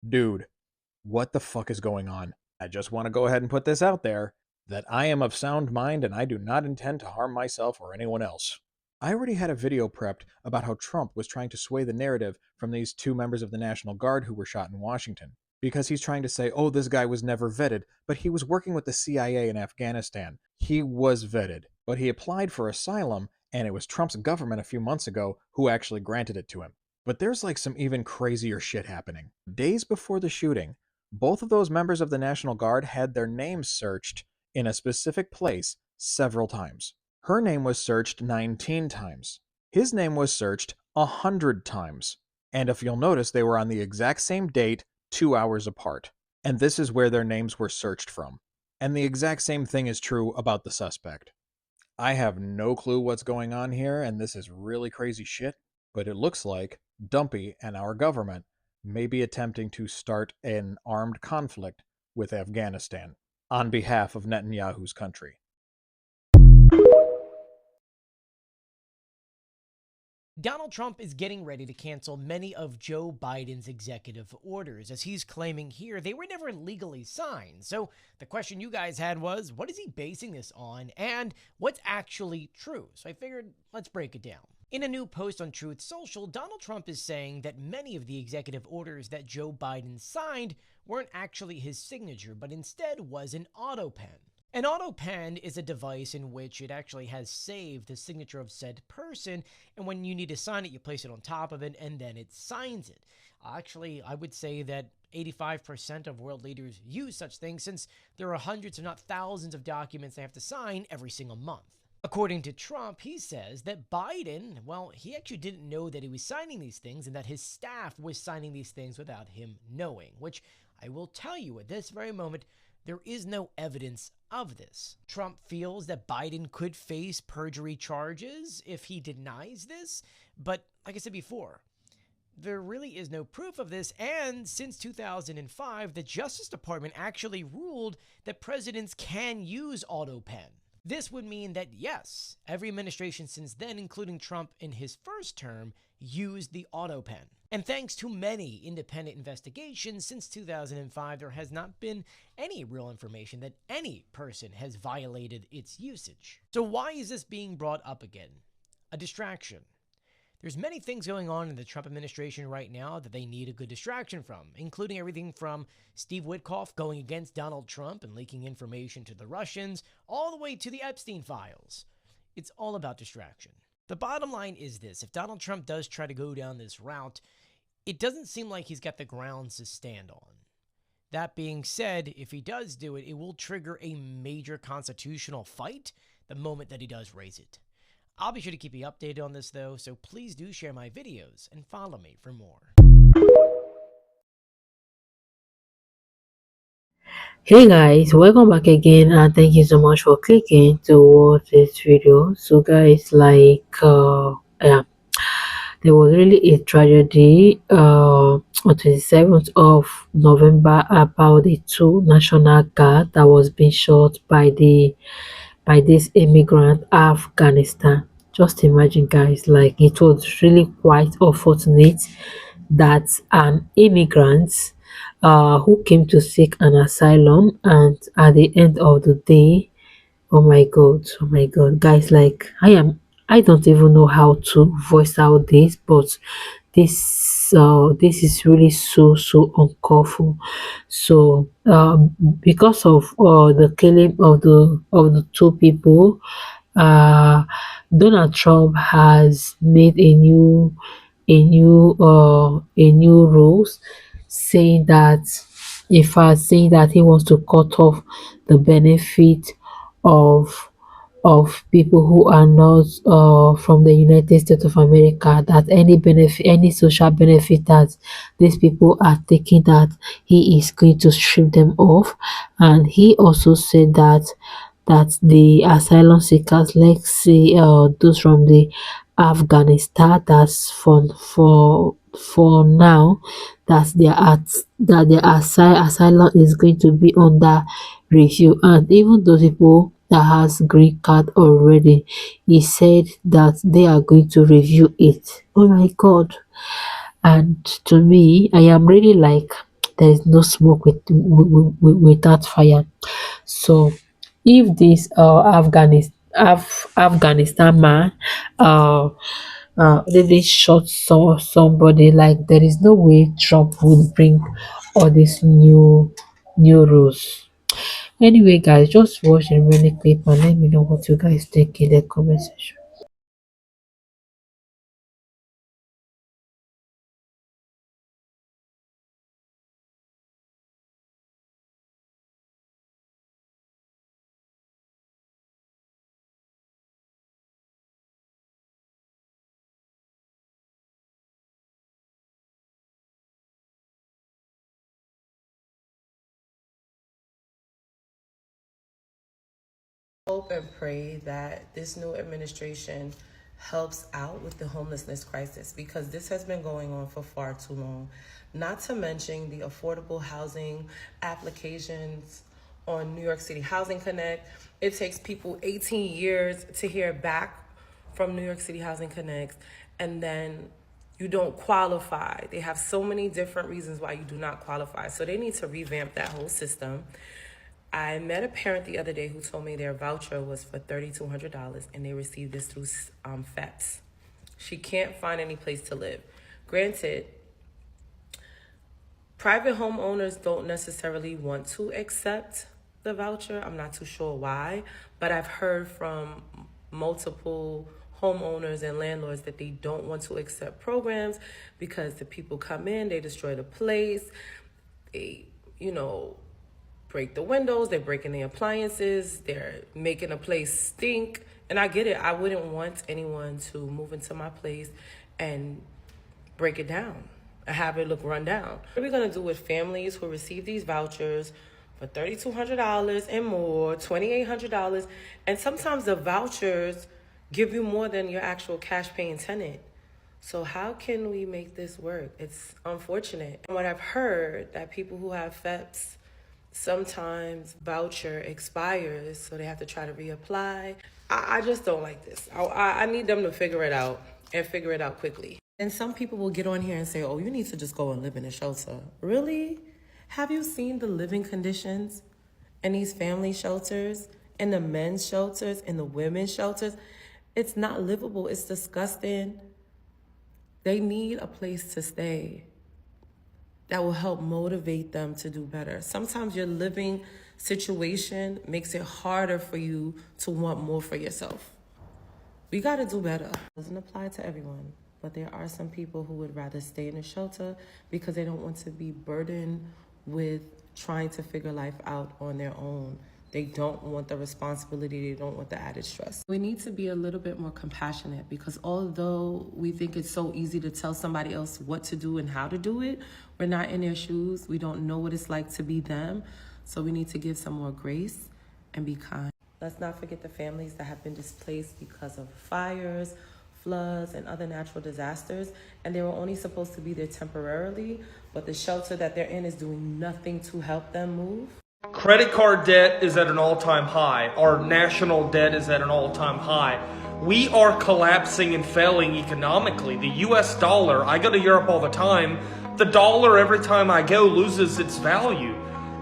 Dude, what the fuck is going on? I just want to go ahead and put this out there that I am of sound mind and I do not intend to harm myself or anyone else. I already had a video prepped about how Trump was trying to sway the narrative from these two members of the National Guard who were shot in Washington. Because he's trying to say, oh, this guy was never vetted, but he was working with the CIA in Afghanistan. He was vetted, but he applied for asylum, and it was Trump's government a few months ago who actually granted it to him. But there's like some even crazier shit happening. Days before the shooting, both of those members of the National Guard had their names searched in a specific place several times. Her name was searched 19 times. His name was searched 100 times. And if you'll notice, they were on the exact same date, 2 hours apart. And this is where their names were searched from. And the exact same thing is true about the suspect. I have no clue what's going on here, and this is really crazy shit, but it looks like Dumpy and our government may be attempting to start an armed conflict with Afghanistan on behalf of Netanyahu's country. Donald Trump is getting ready to cancel many of Joe Biden's executive orders, as he's claiming here they were never legally signed. So the question you guys had was, what is he basing this on, and what's actually true? So I figured, let's break it down. In a new post on Truth Social, Donald Trump is saying that many of the executive orders that Joe Biden signed weren't actually his signature, but instead was an auto pen. An auto pen is a device in which it actually has saved the signature of said person, and when you need to sign it, you place it on top of it, and then it signs it. Actually, I would say that 85% of world leaders use such things, since there are hundreds, if not thousands, of documents they have to sign every single month. According to Trump, he says that Biden, well, he actually didn't know that he was signing these things, and that his staff was signing these things without him knowing, which I will tell you at this very moment, there is no evidence of this. Trump feels that Biden could face perjury charges if he denies this, but like I said before, there really is no proof of this, and since 2005, the Justice Department actually ruled that presidents can use AutoPen. This would mean that, yes, every administration since then, including Trump in his first term, used the AutoPen. And thanks to many independent investigations since 2005, there has not been any real information that any person has violated its usage. So why is this being brought up again? A distraction. There's many things going on in the Trump administration right now that they need a good distraction from, including everything from Steve Witkoff going against Donald Trump and leaking information to the Russians, all the way to the Epstein files. It's all about distraction. The bottom line is this: if Donald Trump does try to go down this route, it doesn't seem like he's got the grounds to stand on. That being said, if he does do it, it will trigger a major constitutional fight the moment that he does raise it. I'll be sure to keep you updated on this though, so please do share my videos and follow me for more. Hey guys, welcome back again, and thank you so much for clicking to watch this video. So guys, yeah, there was really a tragedy on 27th of November about the two National Guard that was being shot by this immigrant Afghanistan. Just imagine guys, like it was really quite unfortunate that an immigrant who came to seek an asylum, and at the end of the day, oh my god guys, like I don't even know how to voice out this, but this is really so uncalled for. So because of the killing of the two people, uh Donald Trump has made a new rules, saying that, in fact, saying that he wants to cut off the benefit of people who are not from the United States of America, that any benefit, any social benefit that these people are taking, that he is going to strip them off. And he also said that the asylum seekers, let's say those from the Afghanistan, that's for now, that their asylum is going to be under review. And even those people that has green card already, he said that they are going to review it. Oh my god. And to me, I am really like, there is no smoke without fire. So if this Afghanistan man really shot somebody, like there is no way Trump would bring all these new rules. Anyway, guys, just watch the remaining clip and let me know what you guys think in the comment section. Hope and pray that this new administration helps out with the homelessness crisis, because this has been going on for far too long. Not to mention the affordable housing applications on New York City Housing Connect. It takes people 18 years to hear back from New York City Housing Connect, and then you don't qualify. They have so many different reasons why you do not qualify. So they need to revamp that whole system. I met a parent the other day who told me their voucher was for $3,200 and they received this through FEPS. She can't find any place to live. Granted, private homeowners don't necessarily want to accept the voucher. I'm not too sure why, but I've heard from multiple homeowners and landlords that they don't want to accept programs because the people come in, they destroy the place, they, break the windows, they're breaking the appliances, they're making a place stink. And I get it. I wouldn't want anyone to move into my place and break it down, have it look run down. What are we gonna do with families who receive these vouchers for $3,200 and more, $2,800, and sometimes the vouchers give you more than your actual cash paying tenant? So how can we make this work? It's unfortunate. And what I've heard, that people who have FEPS, sometimes voucher expires, so they have to try to reapply. I just don't like this. I need them to figure it out, and figure it out quickly. And some people will get on here and say, oh, you need to just go and live in a shelter. Really? Have you seen the living conditions in these family shelters, in the men's shelters, in the women's shelters? It's not livable. It's disgusting. They need a place to stay that will help motivate them to do better. Sometimes your living situation makes it harder for you to want more for yourself. We gotta do better. It doesn't apply to everyone, but there are some people who would rather stay in a shelter because they don't want to be burdened with trying to figure life out on their own. They don't want the responsibility. They don't want the added stress. We need to be a little bit more compassionate, because although we think it's so easy to tell somebody else what to do and how to do it, we're not in their shoes. We don't know what it's like to be them. So we need to give some more grace and be kind. Let's not forget the families that have been displaced because of fires, floods, and other natural disasters. And they were only supposed to be there temporarily, but the shelter that they're in is doing nothing to help them move. Credit card debt is at an all-time high. Our national debt is at an all-time high. We are collapsing and failing economically. The US dollar, I go to Europe all the time, the dollar every time I go loses its value.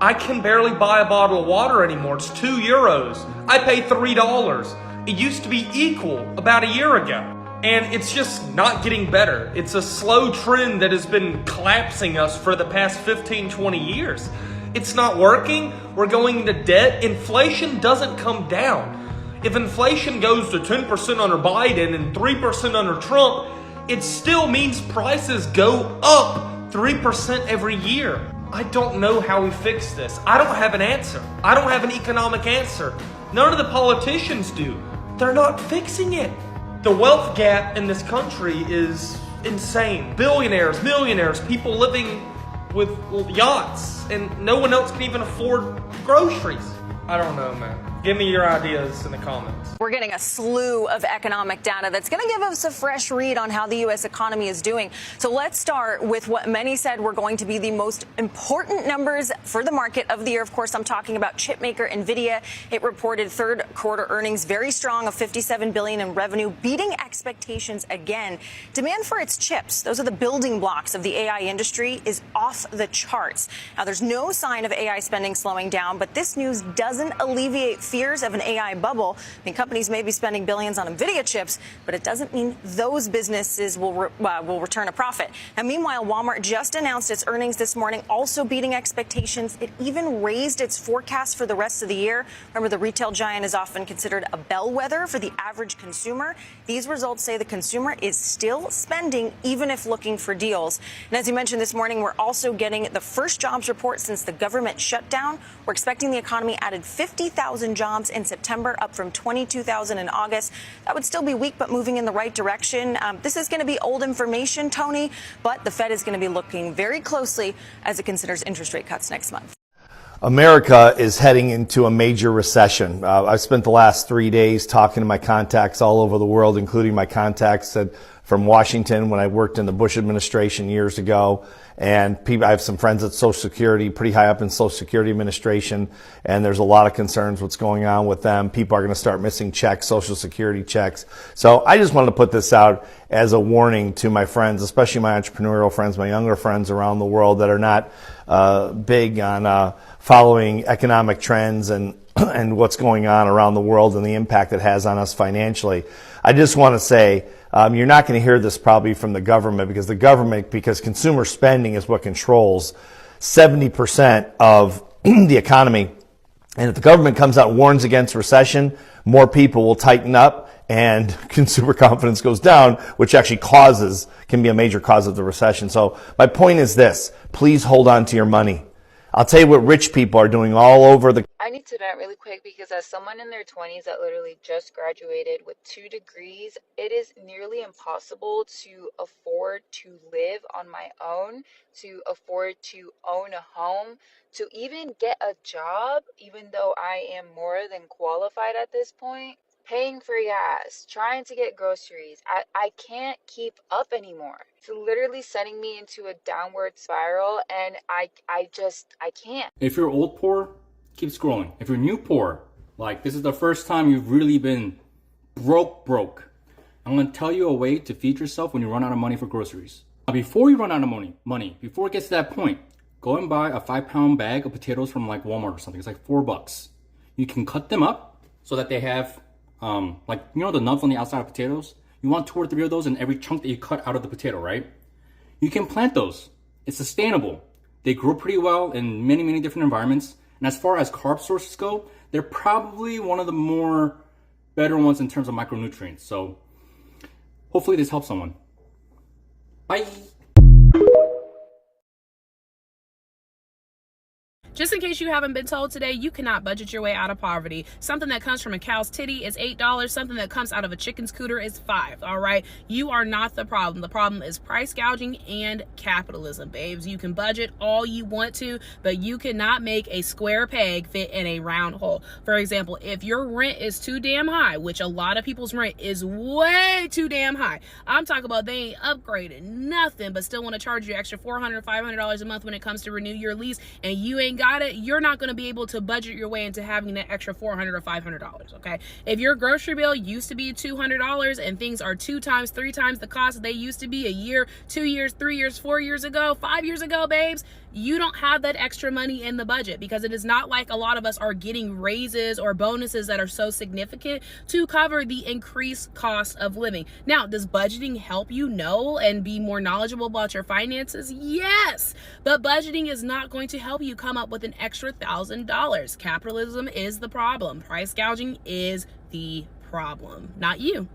I can barely buy a bottle of water anymore. It's €2. I pay $3. It used to be equal about a year ago. And it's just not getting better. It's a slow trend that has been collapsing us for the past 15, 20 years. It's not working. We're going into debt. Inflation doesn't come down. If inflation goes to 10% under Biden and 3% under Trump, it still means prices go up 3% every year. I don't know how we fix this. I don't have an answer. I don't have an economic answer. None of the politicians do. They're not fixing it. The wealth gap in this country is insane. Billionaires, millionaires, people living with yachts, and no one else can even afford groceries. I don't know, man. Give me your ideas in the comments. We're getting a slew of economic data that's going to give us a fresh read on how the U.S. economy is doing. So let's start with what many said were going to be the most important numbers for the market of the year. Of course, I'm talking about chipmaker NVIDIA. It reported third quarter earnings very strong of $57 billion in revenue, beating expectations again. Demand for its chips, those are the building blocks of the AI industry, is off the charts. Now, there's no sign of AI spending slowing down, but this news doesn't alleviate fears of an AI bubble. I mean, companies may be spending billions on NVIDIA chips, but it doesn't mean those businesses will return a profit. Now, meanwhile, Walmart just announced its earnings this morning, also beating expectations. It even raised its forecast for the rest of the year. Remember, the retail giant is often considered a bellwether for the average consumer. These results say the consumer is still spending, even if looking for deals. And as you mentioned this morning, we're also getting the first jobs report since the government shutdown. We're expecting the economy added 50,000 jobs in September, up from 22,000 in August. That would still be weak, but moving in the right direction. This is going to be old information, Tony, but the Fed is going to be looking very closely as it considers interest rate cuts next month. America is heading into a major recession. I've spent the last 3 days talking to my contacts all over the world, including my contacts from Washington when I worked in the Bush administration years ago. And I have some friends at Social Security, pretty high up in Social Security administration, and there's a lot of concerns what's going on with them. People are going to start missing checks, Social Security checks. So I just wanted to put this out as a warning to my friends, especially my entrepreneurial friends, my younger friends around the world that are not big on following economic trends and what's going on around the world and the impact it has on us financially. I just want to say, you're not going to hear this probably from the government because consumer spending is what controls 70% of the economy. And if the government comes out and warns against recession, more people will tighten up and consumer confidence goes down, which actually can be a major cause of the recession. So my point is this, please hold on to your money. I'll tell you what rich people are doing all over the... I need to vent really quick because as someone in their 20s that literally just graduated with 2 degrees, it is nearly impossible to afford to live on my own, to afford to own a home, to even get a job, even though I am more than qualified at this point. Paying for gas, trying to get groceries. I can't keep up anymore. It's literally sending me into a downward spiral and I can't. If you're old poor, keep scrolling. If you're new poor, like this is the first time you've really been broke. I'm going to tell you a way to feed yourself when you run out of money for groceries. Now, before you run out of money, before it gets to that point, go and buy a 5-pound bag of potatoes from like Walmart or something. It's like $4. You can cut them up so that they have the nuts on the outside of potatoes. You want 2 or 3 of those in every chunk that you cut out of the potato, right? You can plant those. It's sustainable. They grow pretty well in many, many different environments. And as far as carb sources go, they're probably one of the more better ones in terms of micronutrients. So hopefully this helps someone. Bye. Just in case you haven't been told today, you cannot budget your way out of poverty. Something that comes from a cow's titty is $8. Something that comes out of a chicken's cooter is $5. All right. You are not the problem. The problem is price gouging and capitalism, babes. You can budget all you want to, but you cannot make a square peg fit in a round hole. For example, if your rent is too damn high, which a lot of people's rent is way too damn high. I'm talking about they ain't upgraded nothing, but still want to charge you extra $400, $500 a month when it comes to renew your lease, and you ain't got it, you're not going to be able to budget your way into having that extra $400 or $500. Okay, if your grocery bill used to be $200 and things are 2 times, 3 times the cost they used to be a year, 2 years, 3 years, 4 years ago, 5 years ago, babes, you don't have that extra money in the budget because it is not like a lot of us are getting raises or bonuses that are so significant to cover the increased cost of living. Now, does budgeting help you know and be more knowledgeable about your finances? Yes, but budgeting is not going to help you come up with an extra $1,000. Capitalism is the problem. Price gouging is the problem, not you.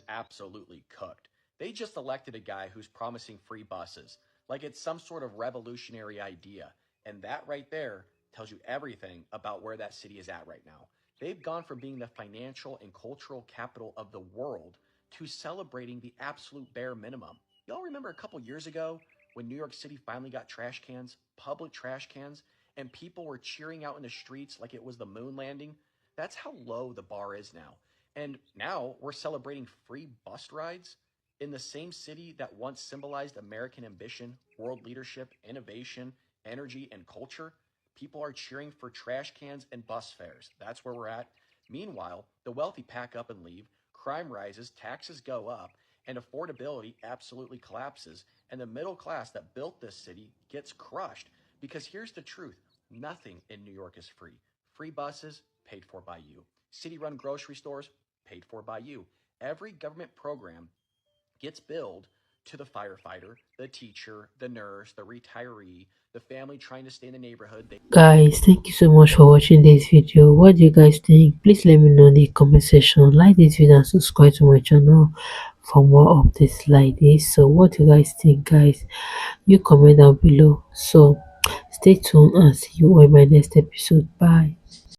Absolutely cooked. They just elected a guy who's promising free buses, like it's some sort of revolutionary idea. And that right there tells you everything about where that city is at right now. They've gone from being the financial and cultural capital of the world to celebrating the absolute bare minimum. Y'all remember a couple years ago when New York City finally got trash cans, public trash cans, and people were cheering out in the streets like it was the moon landing. That's how low the bar is now. And now we're celebrating free bus rides in the same city that once symbolized American ambition, world leadership, innovation, energy, and culture. People are cheering for trash cans and bus fares. That's where we're at. Meanwhile, the wealthy pack up and leave, crime rises, taxes go up, and affordability absolutely collapses. And the middle class that built this city gets crushed. Because here's the truth, nothing in New York is free. Free buses, paid for by you. City run grocery stores, paid for by you. Every government program gets billed to the firefighter, the teacher, the nurse, the retiree, the family trying to stay in the neighborhood. Guys, thank you so much for watching this video. What do you guys think? Please let me know in the comment section. Like this video and subscribe to my channel for more updates like this. So what do you guys think, guys? You comment down below. So stay tuned and see you in my next episode. Bye.